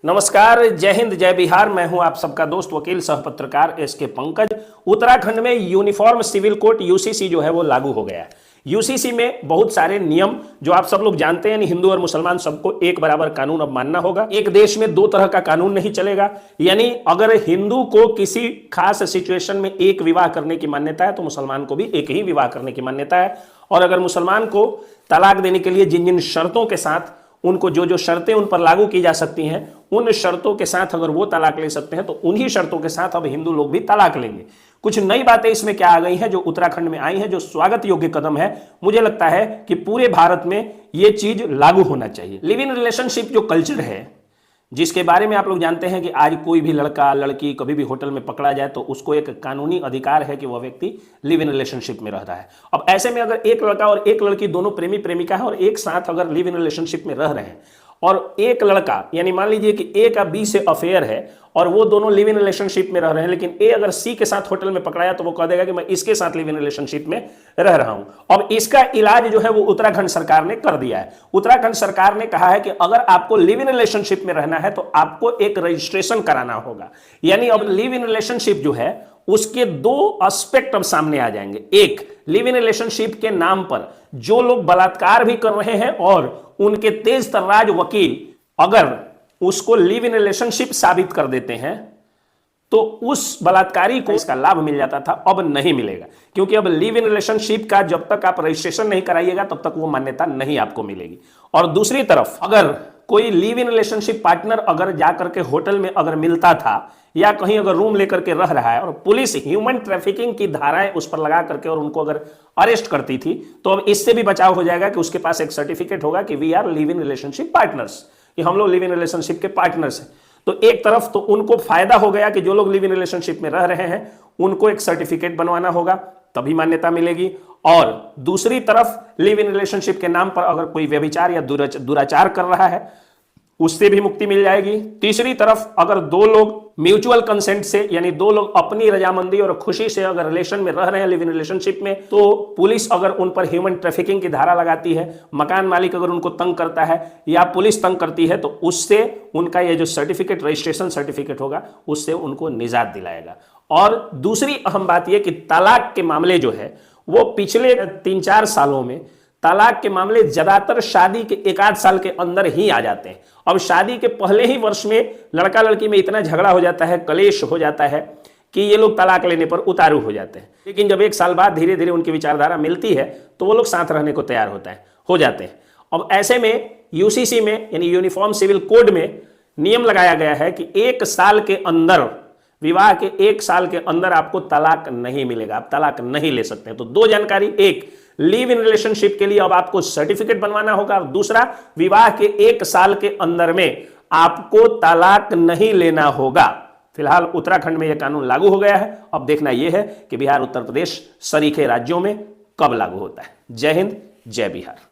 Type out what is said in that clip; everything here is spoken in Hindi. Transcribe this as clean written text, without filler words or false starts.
नमस्कार, जय हिंद, जय बिहार। मैं हूं आप सबका दोस्त वकील सह पत्रकार एसके पंकज। उत्तराखंड में यूनिफॉर्म सिविल कोड यूसीसी जो है वो लागू हो गया है। यूसीसी में बहुत सारे नियम जो आप सब लोग जानते हैं, हिंदू और मुसलमान सबको एक बराबर कानून अब मानना होगा। एक देश में दो तरह का कानून नहीं चलेगा। यानी अगर हिंदू को किसी खास सिचुएशन में एक विवाह करने की मान्यता है तो मुसलमान को भी एक ही विवाह करने की मान्यता है। और अगर मुसलमान को तलाक देने के लिए जिन जिन शर्तों के साथ उनको जो जो शर्तें उन पर लागू की जा सकती हैं, उन शर्तों के साथ अगर वो तलाक ले सकते हैं तो उन्हीं शर्तों के साथ अब हिंदू लोग भी तलाक लेंगे। कुछ नई बातें इसमें क्या आ गई हैं जो उत्तराखंड में आई हैं, जो स्वागत योग्य कदम है। मुझे लगता है कि पूरे भारत में ये चीज लागू होना चाहिए। लिव इन रिलेशनशिप जो कल्चर है, जिसके बारे में आप लोग जानते हैं कि आज कोई भी लड़का लड़की कभी भी होटल में पकड़ा जाए तो उसको एक कानूनी अधिकार है कि वह व्यक्ति लिव इन रिलेशनशिप में रह रहा है। अब ऐसे में अगर एक लड़का और एक लड़की दोनों प्रेमी प्रेमिका है और एक साथ अगर लिव इन रिलेशनशिप में रह रहे हैं और एक लड़का, यानी मान लीजिए कि ए का बी से अफेयर है और वो दोनों लिव इन रिलेशनशिप में रह रहे हैं, लेकिन ए अगर सी के साथ होटल में पकड़ाया तो वो कह देगा कि मैं इसके साथ लिव इन रिलेशनशिप में रह रहा हूं। अब इसका इलाज जो है वो उत्तराखंड सरकार ने कर दिया है। उत्तराखंड सरकार ने कहा है कि अगर आपको लिव इन रिलेशनशिप में रहना है तो आपको एक रजिस्ट्रेशन कराना होगा। यानी अब लिव इन रिलेशनशिप जो है उसके दो एस्पेक्ट अब सामने आ जाएंगे। एक, लिव इन रिलेशनशिप के नाम पर जो लोग बलात्कार भी कर रहे हैं और उनके तेज तर्राज वकील अगर उसको लिव इन रिलेशनशिप साबित कर देते हैं तो उस बलात्कारी को इसका लाभ मिल जाता था, अब नहीं मिलेगा। क्योंकि अब लिव इन रिलेशनशिप का जब तक आप रजिस्ट्रेशन नहीं कराइएगा तब तक वो मान्यता नहीं आपको मिलेगी। और दूसरी तरफ अगर कोई लिव इन रिलेशनशिप पार्टनर अगर जाकर के होटल में अगर मिलता था या कहीं अगर रूम लेकर के रह रहा है और पुलिस ह्यूमन ट्रैफिकिंग की धाराएं उस पर लगा करके और उनको अगर अरेस्ट करती थी तो अब इससे भी बचाव हो जाएगा कि उसके पास एक सर्टिफिकेट होगा कि we are live in relationship partners, कि हम लोग लिव इन रिलेशनशिप के पार्टनर्स हैं। तो एक तरफ तो उनको फायदा हो गया कि जो लोग लिव इन रिलेशनशिप में रह रहे हैं उनको एक सर्टिफिकेट बनवाना होगा तभी मान्यता मिलेगी। और दूसरी तरफ लिव इन रिलेशनशिप के नाम पर अगर कोई व्यभिचार या दुराचार कर रहा है उससे भी मुक्ति मिल जाएगी। तीसरी तरफ अगर दो लोग म्यूचुअल कंसेंट से, यानी दो लोग अपनी रजामंदी और खुशी से अगर रिलेशन में रह रहे हैं लिव इन रिलेशनशिप में, तो पुलिस अगर उन पर ह्यूमन ट्रैफिकिंग की धारा लगाती है, मकान मालिक अगर उनको तंग करता है या पुलिस तंग करती है तो उससे उनका ये जो सर्टिफिकेट, रजिस्ट्रेशन सर्टिफिकेट होगा, उससे उनको निजात दिलाएगा। और दूसरी अहम बात यह कि तलाक के मामले जो है वो पिछले 3-4 सालों में तलाक के मामले ज्यादातर शादी के 1-8 साल के अंदर ही आ जाते हैं। अब शादी के पहले ही वर्ष में लड़का लड़की में इतना झगड़ा हो जाता है, कलेश हो जाता है कि ये लोग तलाक लेने पर उतारू हो जाते हैं। लेकिन जब 1 साल बाद धीरे धीरे उनकी विचारधारा मिलती है तो वो लोग साथ रहने को तैयार हो जाते हैं। अब ऐसे में यूसीसी में, यानी यूनिफॉर्म सिविल कोड में नियम लगाया गया है कि 1 साल के अंदर, विवाह के 1 साल के अंदर आपको तलाक नहीं मिलेगा, आप तलाक नहीं ले सकते हैं। तो दो जानकारी, एक, लिव इन रिलेशनशिप के लिए अब आपको सर्टिफिकेट बनवाना होगा, और दूसरा, विवाह के 1 साल के अंदर में आपको तलाक नहीं लेना होगा। फिलहाल उत्तराखंड में यह कानून लागू हो गया है। अब देखना यह है कि बिहार, उत्तर प्रदेश सरीखे राज्यों में कब लागू होता है। जय हिंद, जय बिहार।